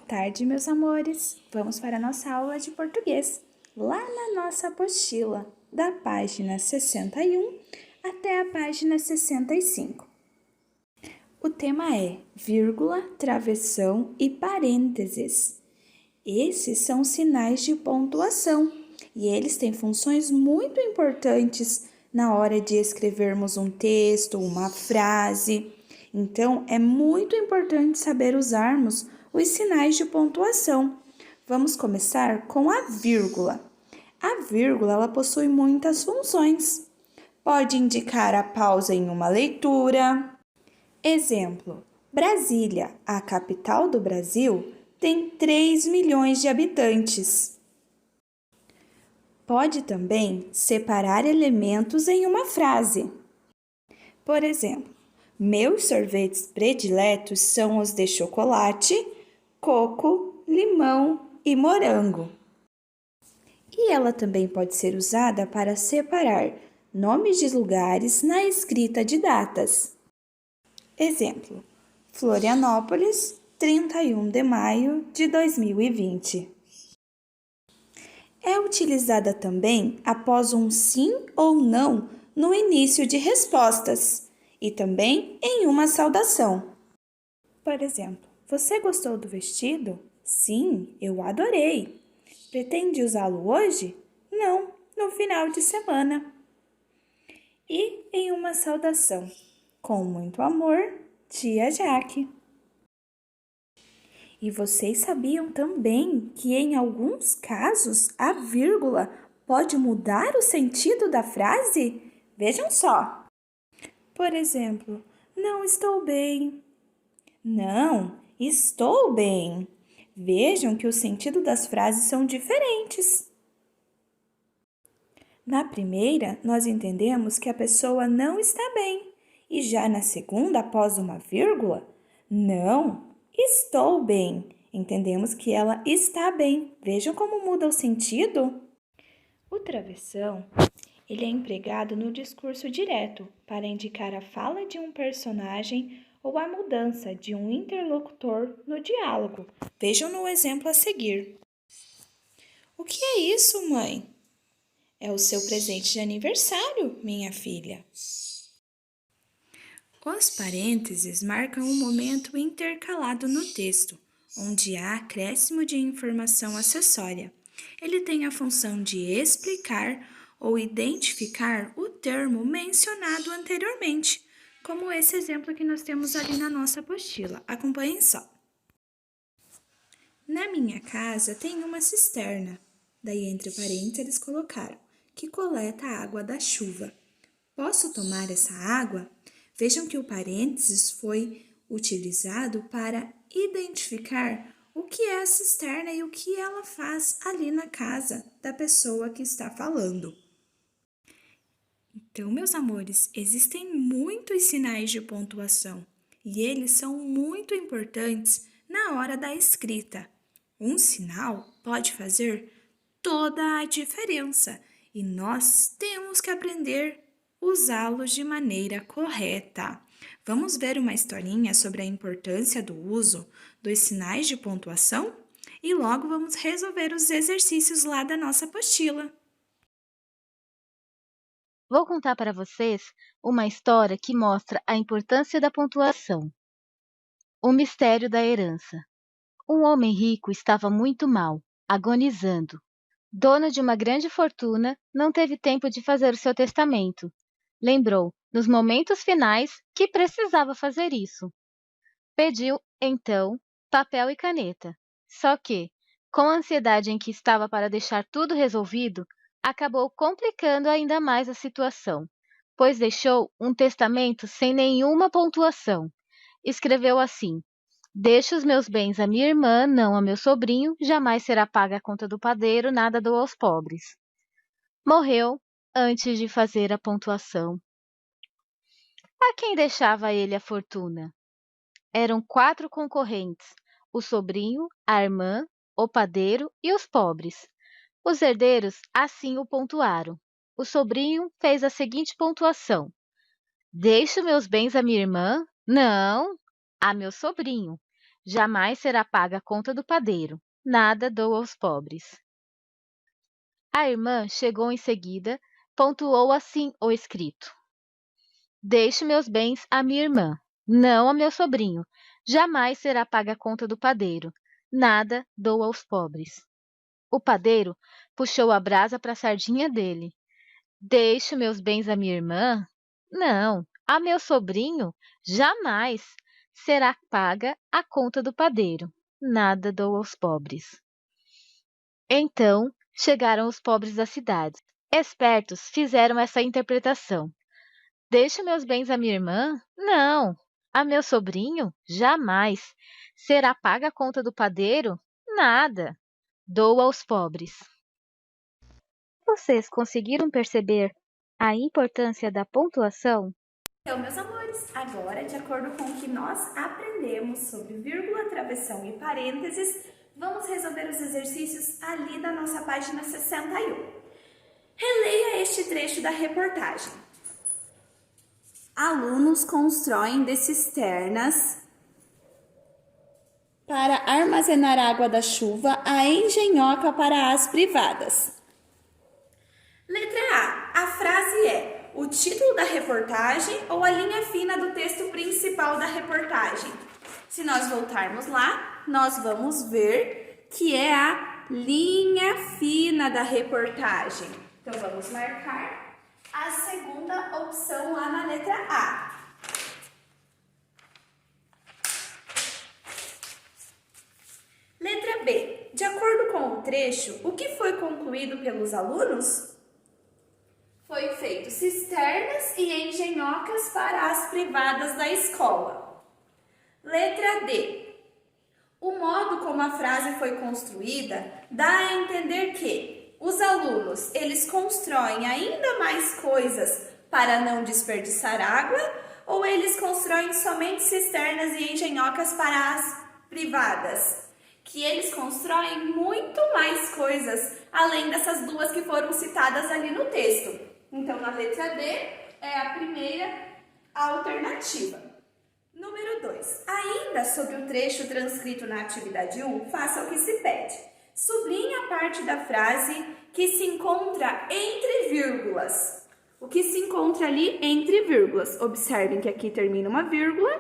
tarde, meus amores! Vamos para a nossa aula de português, lá na nossa apostila, da página 61 até a página 65. O tema é vírgula, travessão e parênteses. Esses são sinais de pontuação e eles têm funções muito importantes na hora de escrevermos um texto, uma frase. Então, é muito importante saber usarmos os sinais de pontuação. Vamos começar com a vírgula. A vírgula, ela possui muitas funções. Pode indicar a pausa em uma leitura. Exemplo: Brasília, a capital do Brasil, tem 3 milhões de habitantes. Pode também separar elementos em uma frase. Por exemplo, meus sorvetes prediletos são os de chocolate, coco, limão e morango. E ela também pode ser usada para separar nomes de lugares na escrita de datas. Exemplo: Florianópolis, 31 de maio de 2020. É utilizada também após um sim ou não no início de respostas e também em uma saudação. Por exemplo, você gostou do vestido? Sim, eu adorei. Pretende usá-lo hoje? Não, no final de semana. E em uma saudação. Com muito amor, Tia Jaque. E vocês sabiam também que em alguns casos a vírgula pode mudar o sentido da frase? Vejam só. Por exemplo, não estou bem. Não, estou bem. Vejam que o sentido das frases são diferentes. Na primeira, nós entendemos que a pessoa não está bem. E já na segunda, após uma vírgula, não, estou bem. Entendemos que ela está bem. Vejam como muda o sentido. O travessão, ele é empregado no discurso direto para indicar a fala de um personagem ou a mudança de um interlocutor no diálogo. Vejam no exemplo a seguir. O que é isso, mãe? É o seu presente de aniversário, minha filha. Os parênteses marcam um momento intercalado no texto, onde há acréscimo de informação acessória. Ele tem a função de explicar ou identificar o termo mencionado anteriormente, como esse exemplo que nós temos ali na nossa apostila. Acompanhem só. Na minha casa tem uma cisterna. Daí, entre parênteses, eles colocaram que coleta a água da chuva. Posso tomar essa água? Vejam que o parênteses foi utilizado para identificar o que é a cisterna e o que ela faz ali na casa da pessoa que está falando. Então, meus amores, existem muitos sinais de pontuação e eles são muito importantes na hora da escrita. Um sinal pode fazer toda a diferença e nós temos que aprender a usá-los de maneira correta. Vamos ver uma historinha sobre a importância do uso dos sinais de pontuação? E logo vamos resolver os exercícios lá da nossa apostila. Vou contar para vocês uma história que mostra a importância da pontuação. O mistério da herança. Um homem rico estava muito mal, agonizando. Dono de uma grande fortuna, não teve tempo de fazer o seu testamento. Lembrou, nos momentos finais, que precisava fazer isso. Pediu, então, papel e caneta. Só que, com a ansiedade em que estava para deixar tudo resolvido, acabou complicando ainda mais a situação, pois deixou um testamento sem nenhuma pontuação. Escreveu assim: deixo os meus bens à minha irmã, não a meu sobrinho, jamais será paga a conta do padeiro, nada dou aos pobres. Morreu antes de fazer a pontuação. A quem deixava ele a fortuna? Eram 4 concorrentes: o sobrinho, a irmã, o padeiro e os pobres. Os herdeiros assim o pontuaram. O sobrinho fez a seguinte pontuação: deixo meus bens à minha irmã? Não, a meu sobrinho. jamais será paga a conta do padeiro. Nada dou aos pobres. A irmã chegou em seguida, pontuou assim o escrito: Deixo meus bens à minha irmã, não ao meu sobrinho. Jamais será paga a conta do padeiro. Nada dou aos pobres. O padeiro puxou a brasa para a sardinha dele. Deixo meus bens à minha irmã? Não, a meu sobrinho? Jamais será paga a conta do padeiro. Nada dou aos pobres. Então chegaram os pobres da cidade. Espertos fizeram essa interpretação. Deixo meus bens à minha irmã? Não. A meu sobrinho? Jamais. Será paga a conta do padeiro? Nada. Dou aos pobres. Vocês conseguiram perceber a importância da pontuação? Então, meus amores, agora, de acordo com o que nós aprendemos sobre vírgula, travessão e parênteses, vamos resolver os exercícios ali da nossa página 61. Releia este trecho da reportagem. Alunos constroem de cisternas para armazenar água da chuva a engenhoca para as privadas. Letra A. A frase é o título da reportagem ou a linha fina do texto principal da reportagem? Se nós voltarmos lá, nós vamos ver que é a linha fina da reportagem. Então, vamos marcar a segunda opção lá na letra A. Letra B. De acordo com o trecho, o que foi concluído pelos alunos? Foi feito cisternas e engenhocas para as privadas da escola. Letra D. O modo como a frase foi construída dá a entender que os alunos, eles constroem ainda mais coisas para não desperdiçar água ou eles constroem somente cisternas e engenhocas para as privadas? Que eles constroem muito mais coisas além dessas duas que foram citadas ali no texto. Então, na letra D é a primeira alternativa. Número 2. Ainda sobre o trecho transcrito na atividade 1, faça o que se pede. Sublinhe a parte da frase que se encontra entre vírgulas. O que se encontra ali entre vírgulas? Observem que aqui termina uma vírgula.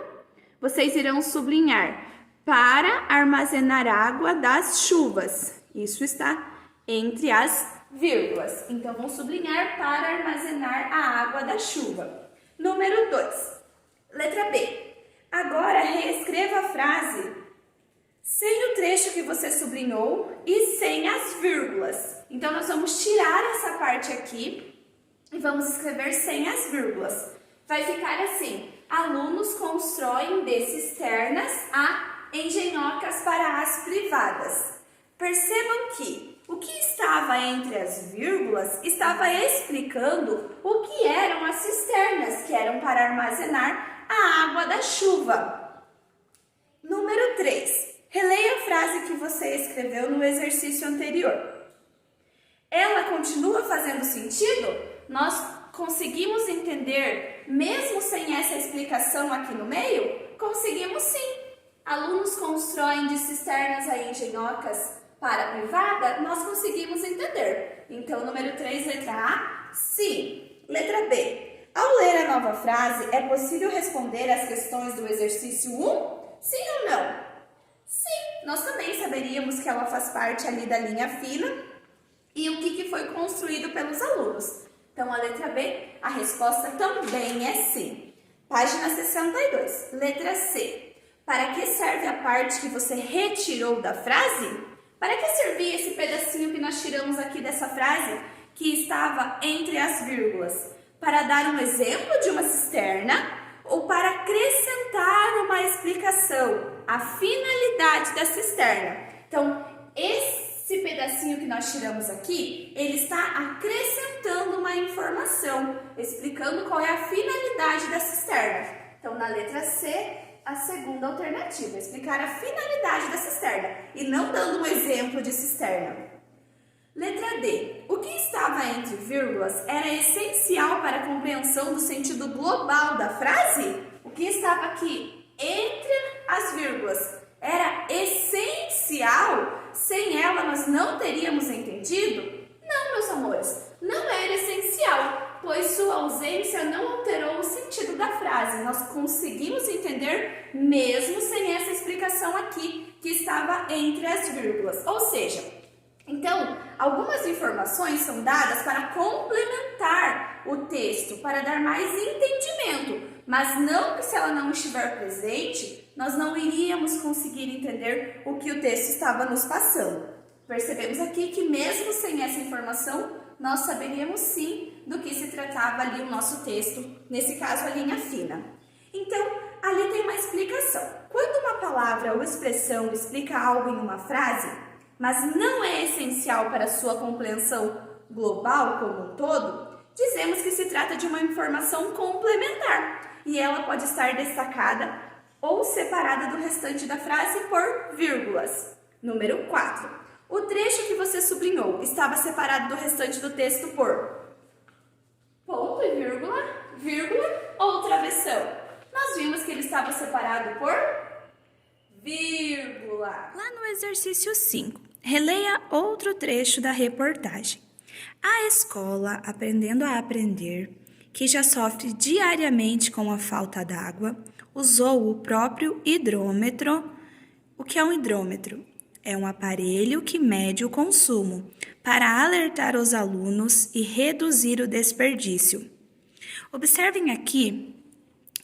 Vocês irão sublinhar para armazenar água das chuvas. Isso está entre as vírgulas. Então, vamos sublinhar para armazenar a água da chuva. Número 2. Letra B. Agora, reescreva a frase sem o trecho que você sublinhou e sem as vírgulas. Então, nós vamos tirar essa parte aqui e vamos escrever sem as vírgulas. Vai ficar assim: alunos constroem de cisternas a engenhocas para as privadas. Percebam que o que estava entre as vírgulas estava explicando o que eram as cisternas, que eram para armazenar a água da chuva. Número 3. Releia a frase que você escreveu no exercício anterior. Ela continua fazendo sentido? Nós conseguimos entender, mesmo sem essa explicação aqui no meio? Conseguimos sim. Alunos constroem de cisternas a engenhocas para a privada? Nós conseguimos entender. Então, número 3, letra A, sim. Letra B. Ao ler a nova frase, é possível responder às questões do exercício 1? Sim ou não? Sim, nós também saberíamos que ela faz parte ali da linha fina e o que foi construído pelos alunos. Então, a letra B, a resposta também é sim. Página 62, letra C. Para que serve a parte que você retirou da frase? Para que servia esse pedacinho que nós tiramos aqui dessa frase, que estava entre as vírgulas? Para dar um exemplo de uma cisterna ou para acrescentar uma explicação, a finalidade da cisterna? Então, esse pedacinho que nós tiramos aqui, ele está acrescentando uma informação, explicando qual é a finalidade da cisterna. Então, na letra C, a segunda alternativa, explicar a finalidade da cisterna e não dando um exemplo de cisterna. Letra D. O que estava entre vírgulas era essencial para a compreensão do sentido global da frase? O que estava aqui entre as vírgulas Era essencial? Sem ela nós não teríamos entendido? Não, meus amores, não era essencial, pois sua ausência não alterou o sentido da frase. Nós conseguimos entender mesmo sem essa explicação aqui, que estava entre as vírgulas. Ou seja, então, algumas informações são dadas para complementar o texto, para dar mais entendimento, mas não que se ela não estiver presente, nós não iríamos conseguir entender o que o texto estava nos passando. Percebemos aqui que mesmo sem essa informação, nós saberíamos sim do que se tratava ali o nosso texto, nesse caso a linha fina. Então, ali tem uma explicação. Quando uma palavra ou expressão explica algo em uma frase, mas não é essencial para a sua compreensão global como um todo, dizemos que se trata de uma informação complementar e ela pode estar destacada ou separada do restante da frase por vírgulas. Número 4. O trecho que você sublinhou estava separado do restante do texto por ponto e vírgula, vírgula ou travessão. Nós vimos que ele estava separado por vírgula. Lá no exercício 5, releia outro trecho da reportagem. A escola Aprendendo a Aprender, que já sofre diariamente com a falta d'água, usou o próprio hidrômetro. O que é um hidrômetro? É um aparelho que mede o consumo para alertar os alunos e reduzir o desperdício. Observem aqui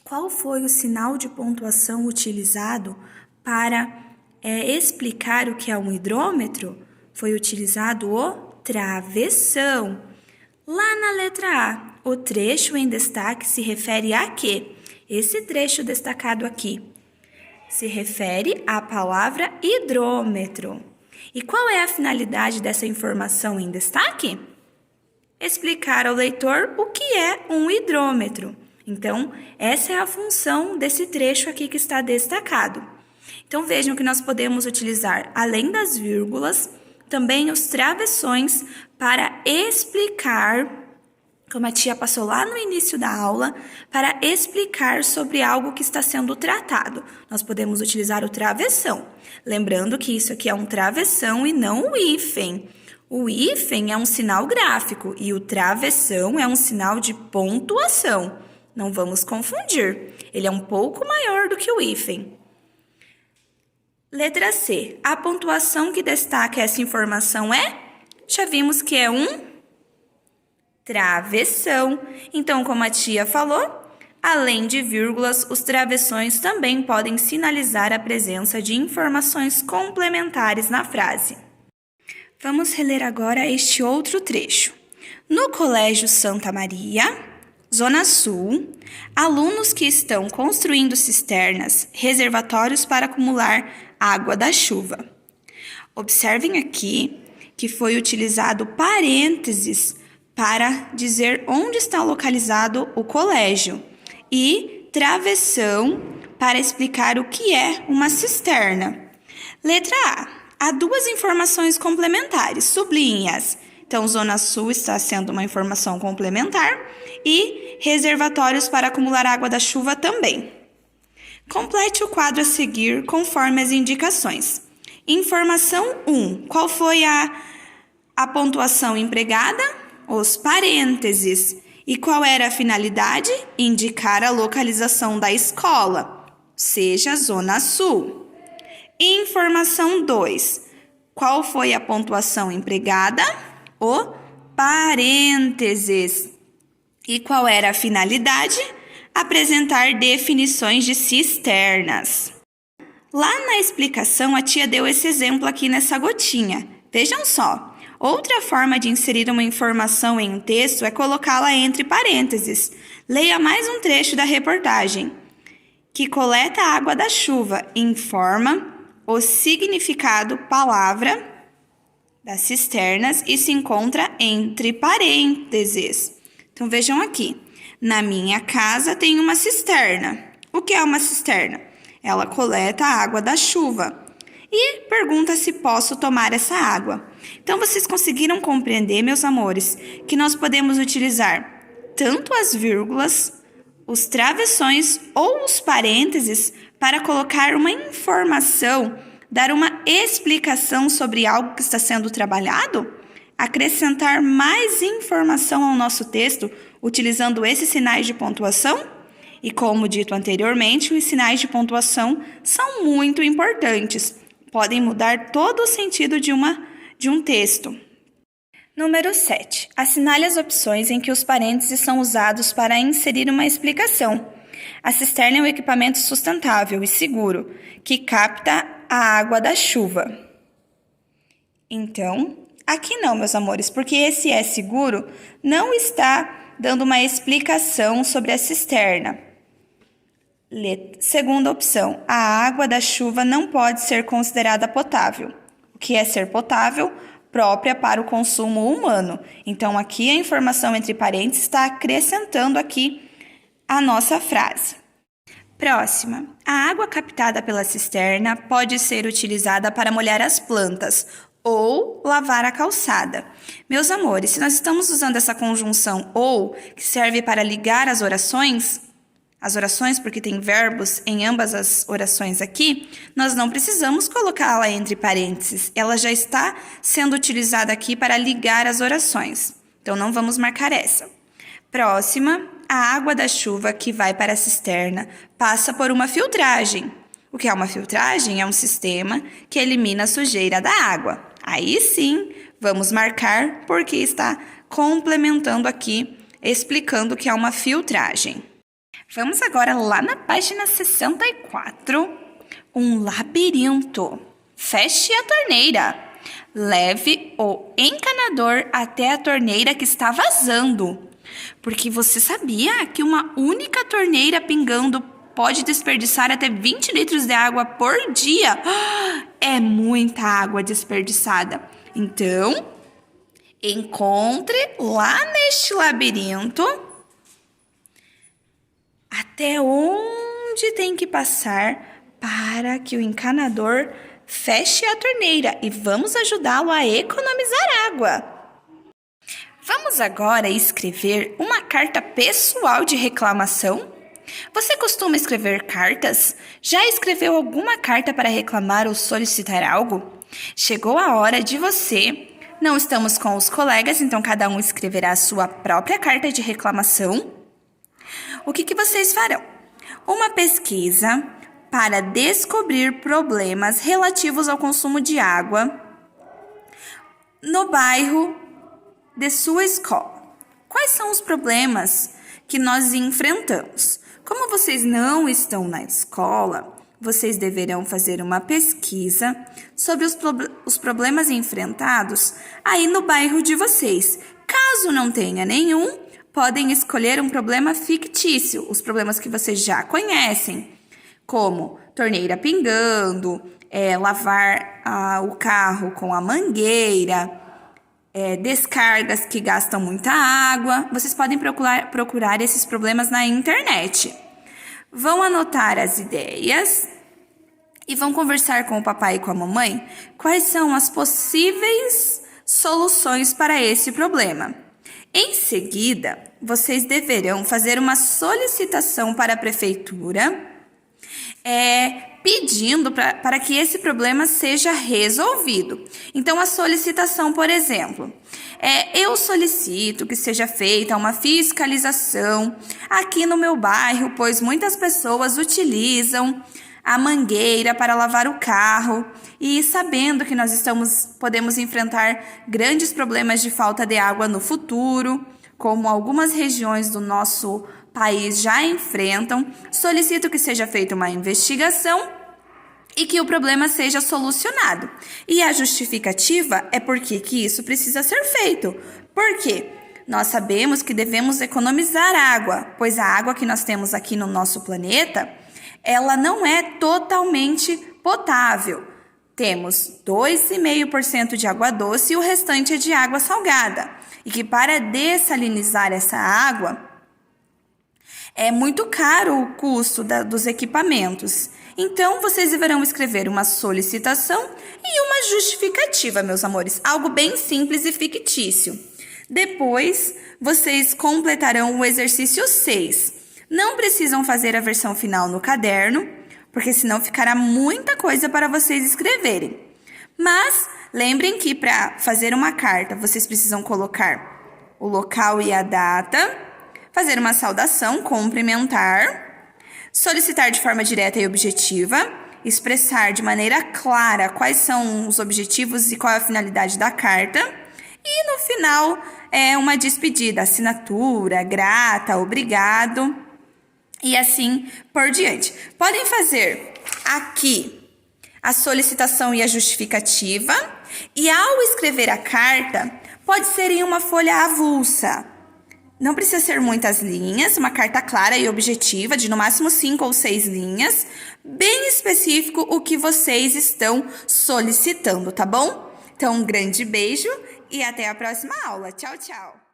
qual foi o sinal de pontuação utilizado para explicar o que é um hidrômetro. Foi utilizado o travessão. Lá na letra A, o trecho em destaque se refere a quê? Esse trecho destacado aqui se refere à palavra hidrômetro. E qual é a finalidade dessa informação em destaque? Explicar ao leitor o que é um hidrômetro. Então, essa é a função desse trecho aqui que está destacado. Então, vejam que nós podemos utilizar, além das vírgulas, também os travessões para explicar, como a tia passou lá no início da aula, para explicar sobre algo que está sendo tratado. Nós podemos utilizar o travessão. Lembrando que isso aqui é um travessão e não o hífen. O hífen é um sinal gráfico e o travessão é um sinal de pontuação. Não vamos confundir. Ele é um pouco maior do que o hífen. Letra C. A pontuação que destaca essa informação é? Já vimos que é um travessão. Então, como a tia falou, além de vírgulas, os travessões também podem sinalizar a presença de informações complementares na frase. Vamos reler agora este outro trecho. No Colégio Santa Maria, Zona Sul, alunos que estão construindo cisternas, reservatórios para acumular água da chuva. Observem aqui que foi utilizado parênteses para dizer onde está localizado o colégio e travessão para explicar o que é uma cisterna. Letra A. Há duas informações complementares, sublinhe-as. Então, Zona Sul está sendo uma informação complementar e reservatórios para acumular água da chuva também. Complete o quadro a seguir conforme as indicações. Informação 1. Qual foi a pontuação empregada? Os parênteses. E qual era a finalidade? Indicar a localização da escola, seja Zona Sul. Informação 2. Qual foi a pontuação empregada? O parênteses. E qual era a finalidade? Apresentar definições de cisternas. Lá na explicação, a tia deu esse exemplo aqui nessa gotinha. Vejam só. Outra forma de inserir uma informação em um texto é colocá-la entre parênteses. Leia mais um trecho da reportagem. Que coleta a água da chuva informa o significado palavra das cisternas e se encontra entre parênteses. Então, vejam aqui. Na minha casa tem uma cisterna. O que é uma cisterna? Ela coleta a água da chuva e pergunta se posso tomar essa água. Então, vocês conseguiram compreender, meus amores, que nós podemos utilizar tanto as vírgulas, os travessões ou os parênteses para colocar uma informação, dar uma explicação sobre algo que está sendo trabalhado? Acrescentar mais informação ao nosso texto utilizando esses sinais de pontuação? E como dito anteriormente, os sinais de pontuação são muito importantes. Podem mudar todo o sentido de um texto. Número 7. Assinale as opções em que os parênteses são usados para inserir uma explicação. A cisterna é um equipamento sustentável e seguro, que capta a água da chuva. Então, aqui não, meus amores, porque esse é seguro não está dando uma explicação sobre a cisterna. Segunda opção, a água da chuva não pode ser considerada potável. O que é ser potável? Própria para o consumo humano. Então, aqui a informação entre parênteses está acrescentando aqui a nossa frase. Próxima. A água captada pela cisterna pode ser utilizada para molhar as plantas ou lavar a calçada. Meus amores, se nós estamos usando essa conjunção ou, que serve para ligar as orações, porque tem verbos em ambas as orações aqui, nós não precisamos colocá-la entre parênteses. Ela já está sendo utilizada aqui para ligar as orações. Então, não vamos marcar essa. Próxima, a água da chuva que vai para a cisterna passa por uma filtragem. O que é uma filtragem? É um sistema que elimina a sujeira da água. Aí sim, vamos marcar porque está complementando aqui, explicando o que é uma filtragem. Vamos agora lá na página 64, um labirinto. Feche a torneira. Leve o encanador até a torneira que está vazando. Porque você sabia que uma única torneira pingando pode desperdiçar até 20 litros de água por dia? É muita água desperdiçada. Então, encontre lá neste labirinto até onde tem que passar para que o encanador feche a torneira e vamos ajudá-lo a economizar água. Vamos agora escrever uma carta pessoal de reclamação. Você costuma escrever cartas? Já escreveu alguma carta para reclamar ou solicitar algo? Chegou a hora de você. Não estamos com os colegas, então cada um escreverá a sua própria carta de reclamação. O que vocês farão? Uma pesquisa para descobrir problemas relativos ao consumo de água no bairro de sua escola. Quais são os problemas que nós enfrentamos? Como vocês não estão na escola, vocês deverão fazer uma pesquisa sobre os problemas enfrentados aí no bairro de vocês. Caso não tenha nenhum, podem escolher um problema fictício, os problemas que vocês já conhecem, como torneira pingando, lavar o carro com a mangueira, descargas que gastam muita água. Vocês podem procurar esses problemas na internet. Vão anotar as ideias e vão conversar com o papai e com a mamãe quais são as possíveis soluções para esse problema. Em seguida, vocês deverão fazer uma solicitação para a prefeitura, pedindo para que esse problema seja resolvido. Então, a solicitação, por exemplo, eu solicito que seja feita uma fiscalização aqui no meu bairro, pois muitas pessoas utilizam a mangueira para lavar o carro e sabendo que nós podemos enfrentar grandes problemas de falta de água no futuro, como algumas regiões do nosso país já enfrentam, solicito que seja feita uma investigação e que o problema seja solucionado. E a justificativa é porque que isso precisa ser feito. Por quê? Nós sabemos que devemos economizar água, pois a água que nós temos aqui no nosso planeta, ela não é totalmente potável. Temos 2,5% de água doce e o restante é de água salgada. E que para dessalinizar essa água, é muito caro o custo dos equipamentos. Então, vocês deverão escrever uma solicitação e uma justificativa, meus amores. Algo bem simples e fictício. Depois, vocês completarão o exercício 6. Não precisam fazer a versão final no caderno, porque senão ficará muita coisa para vocês escreverem. Mas lembrem que para fazer uma carta, vocês precisam colocar o local e a data, fazer uma saudação, cumprimentar, solicitar de forma direta e objetiva, expressar de maneira clara quais são os objetivos e qual é a finalidade da carta, e no final uma despedida, assinatura, grata, obrigado, e assim por diante. Podem fazer aqui a solicitação e a justificativa, e ao escrever a carta, pode ser em uma folha avulsa. Não precisa ser muitas linhas, uma carta clara e objetiva, de no máximo 5 ou 6 linhas, bem específico o que vocês estão solicitando, tá bom? Então, um grande beijo e até a próxima aula. Tchau, tchau!